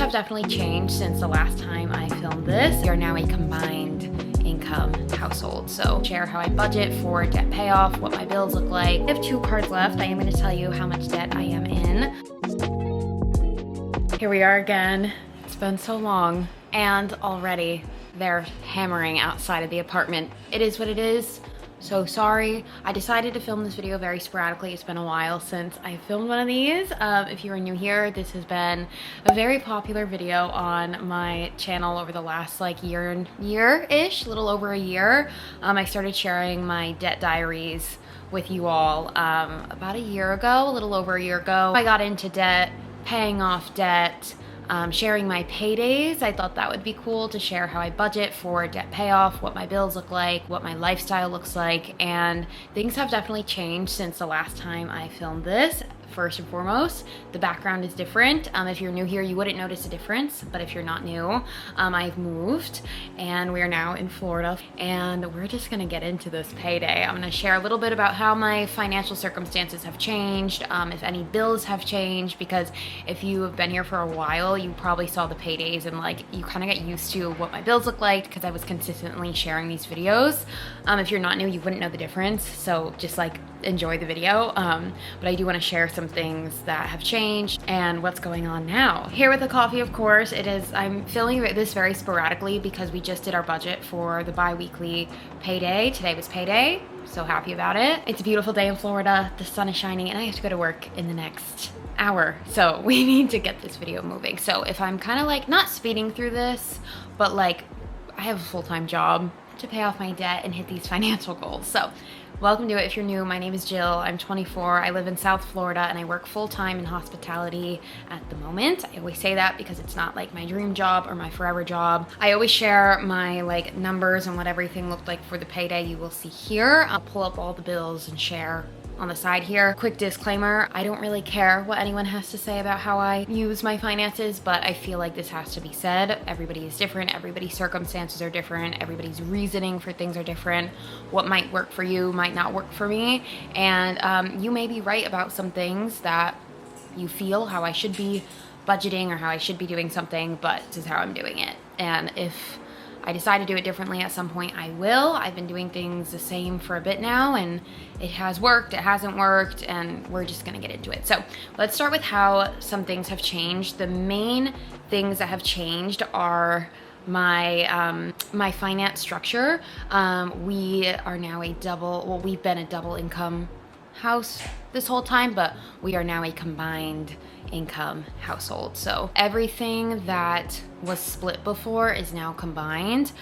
have definitely changed since the last time I filmed this. We are now a combined income household. So share how I budget for debt payoff, what my bills look like. I have 2 cards left. I am going to tell you how much debt I am in. Here we are again. It's been so long, and already they're hammering outside of the apartment. It is what it is. So sorry. I decided to film this video very sporadically. It's been a while since I filmed one of these. If you are new here, this has been a very popular video on my channel over the last like year-ish, a little over a year. I started sharing my debt diaries with you all about a year ago, a little over a year ago. I got into debt, paying off debt, sharing my paydays. I thought that would be cool to share how I budget for debt payoff, what my bills look like, what my lifestyle looks like, and things have definitely changed since the last time I filmed this. First and foremost, the background is different. If you're new here, you wouldn't notice a difference, but if you're not new, I've moved and we are now in Florida, and we're just gonna get into this payday. I'm gonna share a little bit about how my financial circumstances have changed, if any bills have changed, because if you have been here for a while, you probably saw the paydays and like you kind of get used to what my bills look like because I was consistently sharing these videos. If you're not new, you wouldn't know the difference, so just like enjoy the video. But I do want to share some things that have changed and what's going on now. Here with the coffee, of course, I'm filming this very sporadically because we just did our budget for the bi-weekly payday. Today was payday, so happy about it. It's a beautiful day in Florida, the sun is shining, and I have to go to work in the next hour, so we need to get this video moving. So if I'm kind of like not speeding through this, but like I have a full-time job to pay off my debt and hit these financial goals. So welcome to it. If you're new, my name is Jill. I'm 24. I live in South Florida and I work full-time in hospitality at the moment. I always say that because it's not like my dream job or my forever job. I always share my like numbers and what everything looked like for the payday. You will see here. I'll pull up all the bills and share on the side here. Quick disclaimer, I don't really care what anyone has to say about how I use my finances, but I feel like this has to be said. Everybody is different, everybody's circumstances are different, everybody's reasoning for things are different. What might work for you might not work for me, and you may be right about some things that you feel how I should be budgeting or how I should be doing something, but this is how I'm doing it. And if I decide to do it differently at some point, I will. I've been doing things the same for a bit now, and it has worked, it hasn't worked, and we're just gonna get into it. So let's start with how some things have changed. The main things that have changed are my my finance structure. We are now we've been a double income house this whole time, but we are now a combined income household. So everything that was split before is now combined.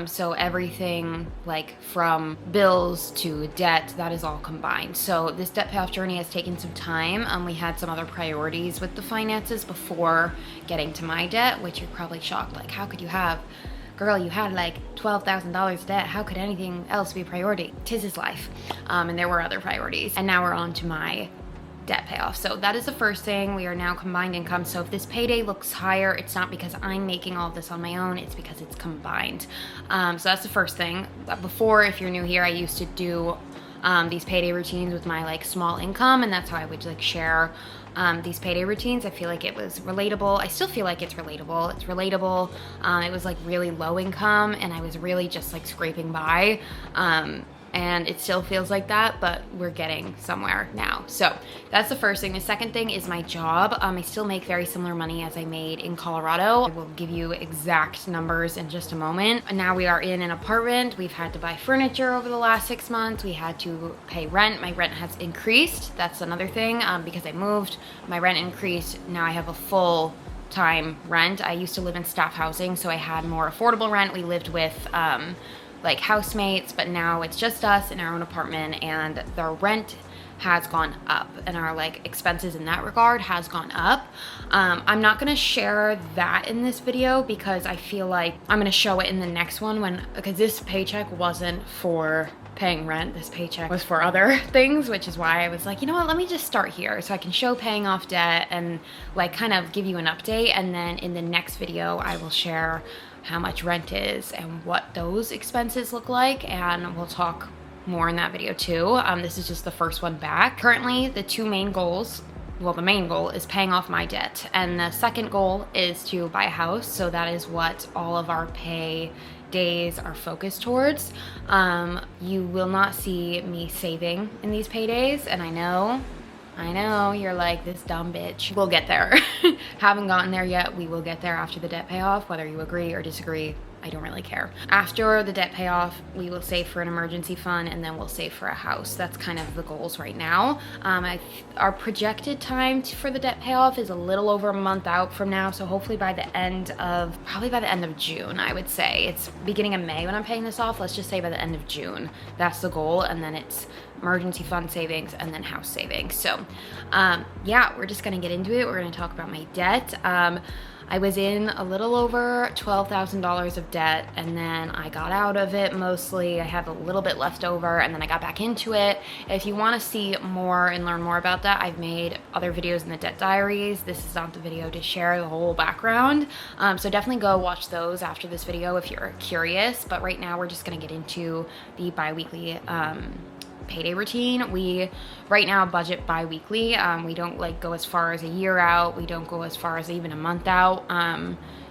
So everything like from bills to debt, that is all combined. So this debt payoff journey has taken some time. We had some other priorities with the finances before getting to my debt, which you're probably shocked, like how could you have, girl, you had like $12,000 debt. How could anything else be a priority? 'Tis his life. And there were other priorities. And now we're on to my debt payoff. So that is the first thing. We are now combined income. So if this payday looks higher, it's not because I'm making all of this on my own, it's because it's combined. So that's the first thing. Before, if you're new here, I used to do these payday routines with my like small income, and that's how I would like share these payday routines. I feel like it was relatable. I still feel like it's relatable. It's relatable. It was like really low income and I was really just like scraping by. And it still feels like that, but we're getting somewhere now. So that's the first thing. The second thing is my job. I still make very similar money as I made in Colorado. I will give you exact numbers in just a moment. And now we are in an apartment. We've had to buy furniture over the last 6 months. We had to pay rent. My rent has increased. That's another thing. Because I moved, my rent increased. Now I have a full-time rent. I used to live in staff housing, so I had more affordable rent. We lived with like housemates, but now it's just us in our own apartment, and the rent has gone up and our like expenses in that regard has gone up. I'm not gonna share that in this video because I feel like I'm gonna show it in the next one because this paycheck wasn't for paying rent. This paycheck was for other things, which is why I was like, you know what, let me just start here so I can show paying off debt and like kind of give you an update, and then in the next video I will share how much rent is and what those expenses look like, and we'll talk more in that video too. This is just the first one back. Currently, the two main goals well, the main goal is paying off my debt. And the second goal is to buy a house. So that is what all of our pay days are focused towards. You will not see me saving in these paydays. And I know, you're like, this dumb bitch. We'll get there. Haven't gotten there yet. We will get there after the debt payoff, whether you agree or disagree. I don't really care. After the debt payoff, we will save for an emergency fund, and then we'll save for a house. That's kind of the goals right now. Our projected time for the debt payoff is a little over a month out from now, so hopefully by the end of, probably by the end of June, I would say. It's beginning of May when I'm paying this off. Let's just say by the end of June. That's the goal, and then it's emergency fund savings and then house savings. So yeah, we're just gonna get into it. We're gonna talk about my debt. I was in a little over $12,000 of debt, and then I got out of it mostly. I had a little bit left over, and then I got back into it. If you want to see more and learn more about that, I've made other videos in the debt diaries. This is not the video to share the whole background, so definitely go watch those after this video if you're curious. But right now we're just going to get into the bi-weekly payday routine. We right now budget bi-weekly. We don't like go as far as a year out. We don't go as far as even a month out.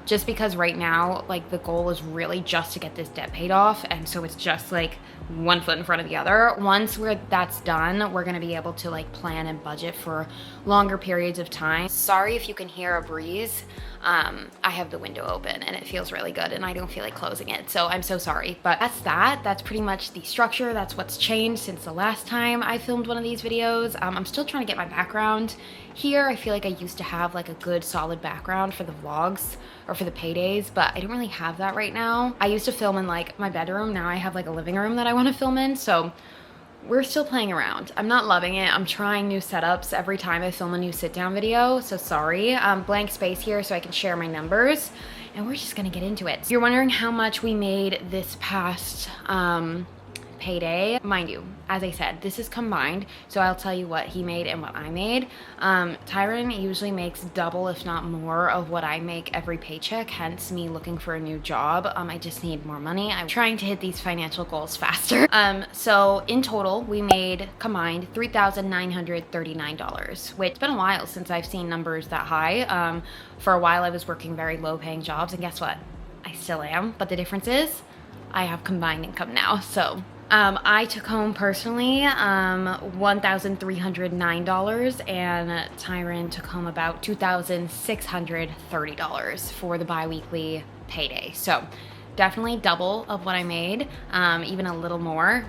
Just because right now, like, the goal is really just to get this debt paid off, and so it's just like one foot in front of the other. Once that's done, we're gonna be able to like plan and budget for longer periods of time. Sorry if you can hear a breeze. I have the window open and it feels really good, and I don't feel like closing it, so I'm so sorry. But that's pretty much the structure. That's what's changed since the last time I filmed one of these videos. I'm still trying to get my background here. I feel like I used to have like a good solid background for the vlogs or for the paydays, but I don't really have that right now. I used to film in like my bedroom. Now I have like a living room that I want to film in, so we're still playing around. I'm not loving it. I'm trying new setups every time I film a new sit down video, so sorry. Blank space here so I can share my numbers, and we're just gonna get into it. You're wondering how much we made this past payday. Mind you, as I said, this is combined, so I'll tell you what he made and what I made. Tyron usually makes double, if not more, of what I make every paycheck, hence me looking for a new job. I just need more money. I'm trying to hit these financial goals faster. So in total, we made combined $3,939, which it's been a while since I've seen numbers that high. For a while I was working very low paying jobs, and guess what? I still am, but the difference is I have combined income now, so I took home personally $1,309, and Tyron took home about $2,630 for the bi-weekly payday. So definitely double of what I made, even a little more,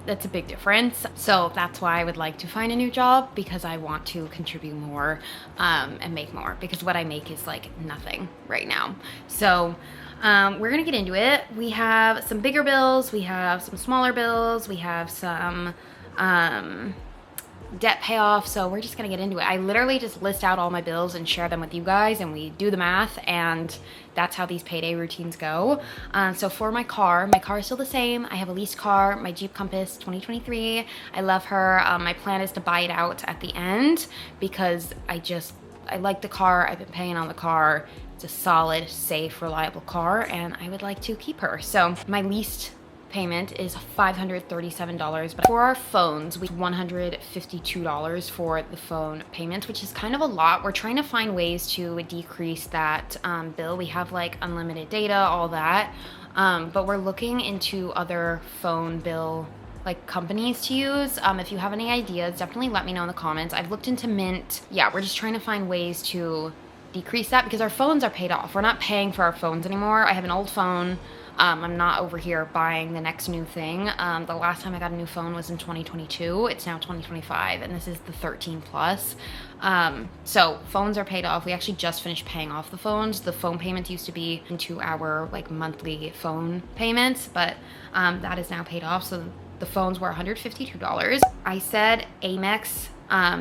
that's a big difference. So that's why I would like to find a new job, because I want to contribute more and make more, because what I make is like nothing right now. So we're gonna get into it. We have some bigger bills, we have some smaller bills, we have some debt payoff, so we're just gonna get into it. I literally just list out all my bills and share them with you guys, and we do the math, and that's how these payday routines go. So for my car is still the same. I have a leased car, my Jeep Compass 2023. I love her. My plan is to buy it out at the end, because I like the car. I've been paying on the car. It's a solid, safe, reliable car, and I would like to keep her. So my leased payment is $537, but for our phones, we $152 for the phone payment, which is kind of a lot. We're trying to find ways to decrease that bill. We have like unlimited data, all that, but we're looking into other phone bill like companies to use. If you have any ideas, definitely let me know in the comments. I've looked into Mint. Yeah, we're just trying to find ways to decrease that, because our phones are paid off. We're not paying for our phones anymore. I have an old phone. I'm not over here buying the next new thing. The last time I got a new phone was in 2022. It's now 2025, and this is the 13 Plus. So phones are paid off. We actually just finished paying off the phones. The phone payments used to be into our like monthly phone payments, but that is now paid off. So the phones were $152. I said Amex.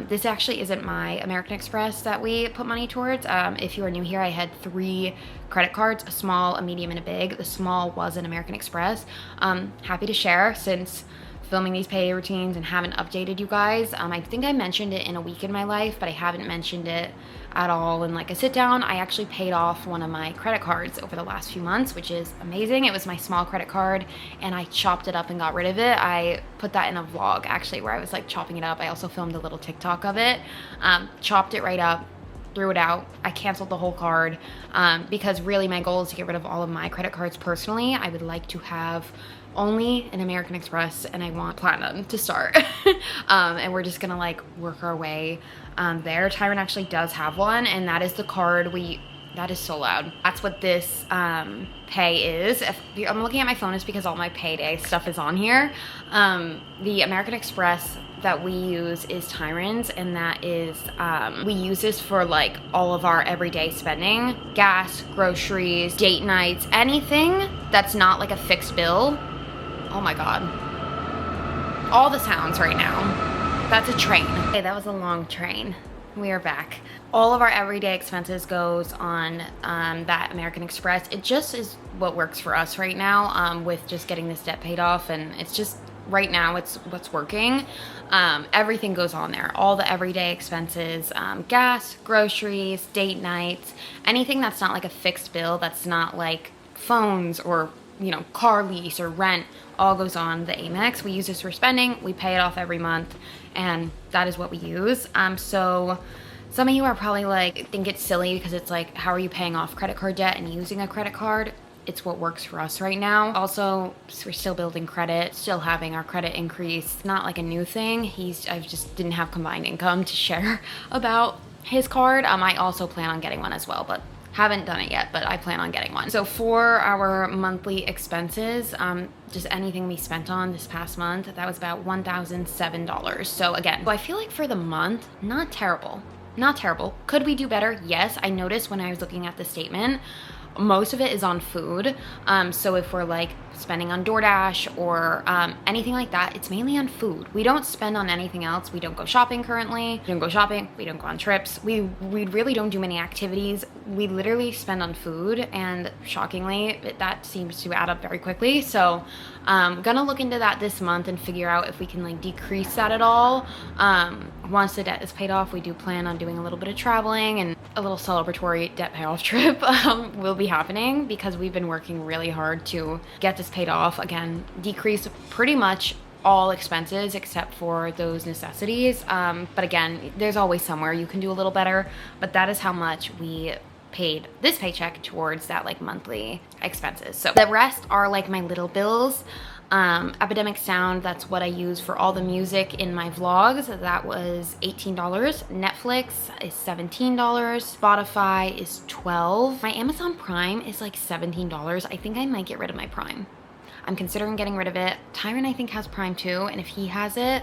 This actually isn't my American Express that we put money towards. If you are new here, I had 3 credit cards, a small, a medium, and a big. The small was an American Express. Happy to share, since filming these pay routines and haven't updated you guys. I think I mentioned it in a week in my life, but I haven't mentioned it at all in like a sit down. I actually paid off one of my credit cards over the last few months, which is amazing. It was my small credit card and I chopped it up and got rid of it. I put that in a vlog actually where I was like chopping it up. I also filmed a little TikTok of it. Chopped it right up, threw it out. I canceled the whole card because really my goal is to get rid of all of my credit cards personally. I would like to have only an American Express and I want Platinum to start. And we're just gonna like work our way there. Tyron actually does have one, and that is the card that is so loud. That's what this pay is. If I'm looking at my phone, it's because all my payday stuff is on here. The American Express that we use is Tyron's, and that is, we use this for like all of our everyday spending, gas, groceries, date nights, anything that's not like a fixed bill. Oh my God. All the sounds right now. That's a train. Okay, that was a long train. We are back. All of our everyday expenses goes on that American Express. It just is what works for us right now with just getting this debt paid off, and it's just right now it's what's working. Everything goes on there. All the everyday expenses, gas, groceries, date nights, anything that's not like a fixed bill, that's not like phones or, you know, car lease or rent, all goes on the Amex. We use this for spending. We pay it off every month, and that is what we use. So some of you are probably like, think it's silly because it's like, how are you paying off credit card debt and using a credit card? It's what works for us right now. Also, we're still building credit, still having our credit increase. It's not like a new thing. I just didn't have combined income to share about his card. I also plan on getting one as well, but haven't done it yet, but I plan on getting one. So for our monthly expenses, just anything we spent on this past month, that was about $1,007. So again, I feel like for the month, not terrible. Not terrible. Could we do better? Yes. I noticed when I was looking at the statement, most of it is on food. So if we're like spending on DoorDash or anything like that, it's mainly on food. We don't spend on anything else. We don't go shopping currently. We don't go shopping. We don't go on trips. We really don't do many activities. We literally spend on food, and shockingly, that seems to add up very quickly. So I'm gonna look into that this month and figure out if we can like decrease that at all. Once the debt is paid off, we do plan on doing a little bit of traveling, and a little celebratory debt payoff trip will be happening because we've been working really hard to get this paid off. Again, decrease pretty much all expenses except for those necessities. But again, there's always somewhere you can do a little better, but that is how much we paid this paycheck towards that like monthly expenses. So the rest are like my little bills. Epidemic Sound, that's what I use for all the music in my vlogs. That was $18. Netflix is $17. Spotify is $12. My Amazon Prime is like $17. I think I might get rid of my Prime. I'm considering getting rid of it. Tyron, I think, has Prime too, and if he has it,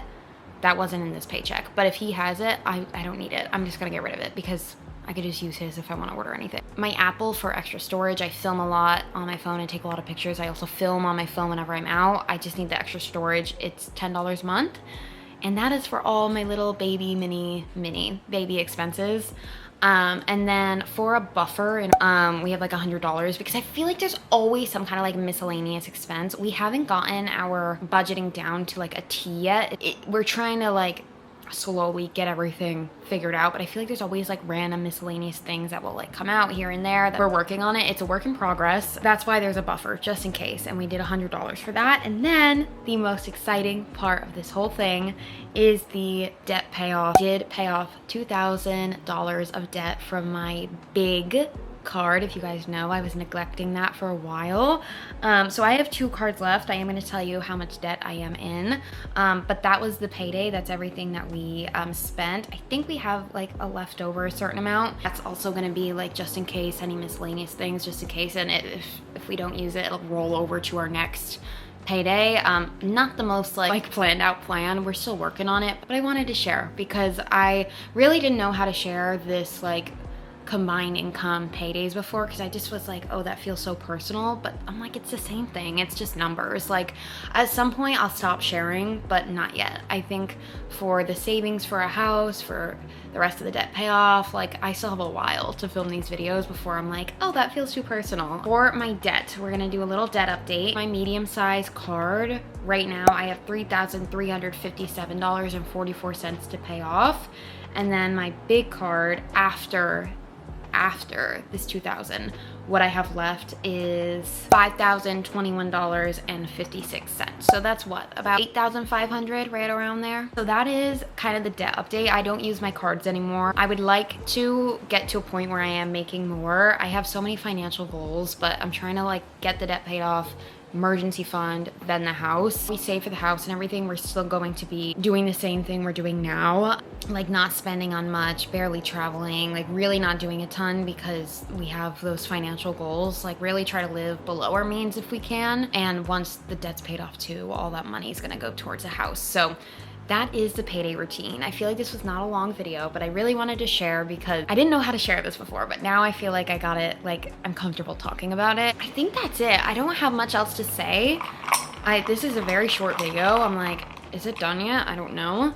that wasn't in this paycheck, but if he has it, I don't need it. I'm just gonna get rid of it because I could just use his if I want to order anything. My Apple for extra storage. I film a lot on my phone and take a lot of pictures. I also film on my phone whenever I'm out. I just need the extra storage. It's $10 a month. And that is for all my little baby, mini baby expenses. And then for a buffer, we have like $100 because I feel like there's always some kind of like miscellaneous expense. We haven't gotten our budgeting down to like a T yet. We're trying to like slowly get everything figured out, but I feel like there's always like random miscellaneous things that will like come out here and there that we're working on it. It's a work in progress. That's why there's a buffer just in case, and we did $100 for that. And then the most exciting part of this whole thing is the debt payoff. I did pay off $2,000 of debt from my big card. If you guys know, I was neglecting that for a while. So I have 2 cards left. I am going to tell you how much debt I am in, but that was the payday. That's everything that we spent. I think we have like a leftover certain amount. That's also going to be like just in case, any miscellaneous things just in case, and if we don't use it, it'll roll over to our next payday. Not the most like planned out plan. We're still working on it, but I wanted to share because I really didn't know how to share this like combined income paydays before, because I just was like, oh, that feels so personal, but I'm like, it's the same thing. It's just numbers. Like at some point I'll stop sharing, but not yet. I think for the savings for a house, for the rest of the debt payoff, like I still have a while to film these videos before I'm like, oh, that feels too personal. For my debt, we're gonna do a little debt update. My medium size card right now, I have $3,357.44 to pay off. And then my big card after this 2,000, what I have left is $5,021.56. So that's what, about 8,500, right around there. So that is kind of the debt update. I don't use my cards anymore. I would like to get to a point where I am making more. I have so many financial goals, but I'm trying to like get the debt paid off, emergency fund, then the house. We save for the house and everything. We're still going to be doing the same thing we're doing now, like not spending on much, barely traveling, like really not doing a ton because we have those financial goals. Like really try to live below our means if we can. And once the debt's paid off too, all that money is gonna go towards a house. So that is the payday routine. I feel like this was not a long video, but I really wanted to share because I didn't know how to share this before, but now I feel like I got it, like I'm comfortable talking about it. I think that's it. I don't have much else to say. This is a very short video. I'm like, is it done yet? I don't know.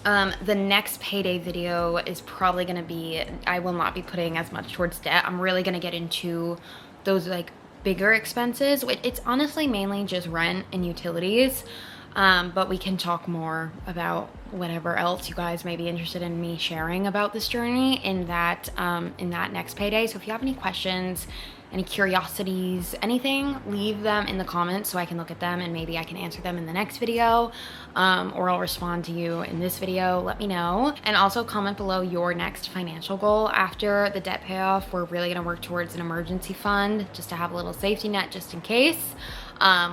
The next payday video is probably gonna be, I will not be putting as much towards debt. I'm really gonna get into those like bigger expenses. It's honestly mainly just rent and utilities. But we can talk more about whatever else you guys may be interested in me sharing about this journey in that next payday. So if you have any questions, any curiosities, anything, leave them in the comments so I can look at them and maybe I can answer them in the next video, or I'll respond to you in this video. Let me know. And also comment below your next financial goal after the debt payoff. We're really gonna work towards an emergency fund just to have a little safety net just in case.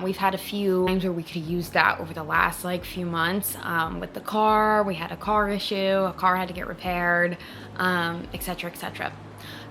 We've had a few times where we could use that over the last like few months. With the car, we had a car issue, a car had to get repaired, etc, etc.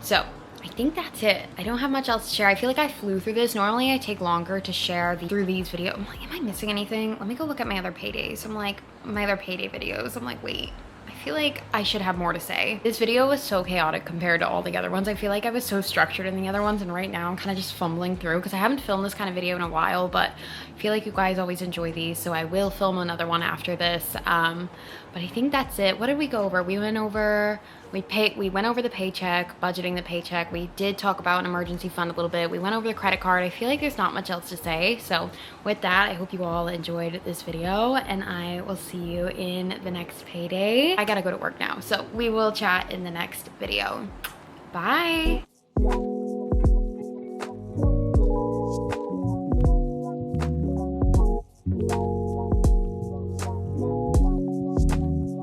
So I think that's it. I don't have much else to share. I feel like I flew through this. Normally I take longer to share through these videos. I'm like, am I missing anything? Let me go look at my other paydays. I'm like, my other payday videos. I'm like, wait, I feel like I should have more to say. This video was so chaotic compared to all the other ones. I feel like I was so structured in the other ones, and right now I'm kind of just fumbling through because I haven't filmed this kind of video in a while, but I feel like you guys always enjoy these, so I will film another one after this. But I think that's it. What did we go over? We went over the paycheck, budgeting the paycheck. We did talk about an emergency fund a little bit. We went over the credit card. I feel like there's not much else to say. So with that, I hope you all enjoyed this video, and I will see you in the next payday. I gotta go to work now, so we will chat in the next video. Bye.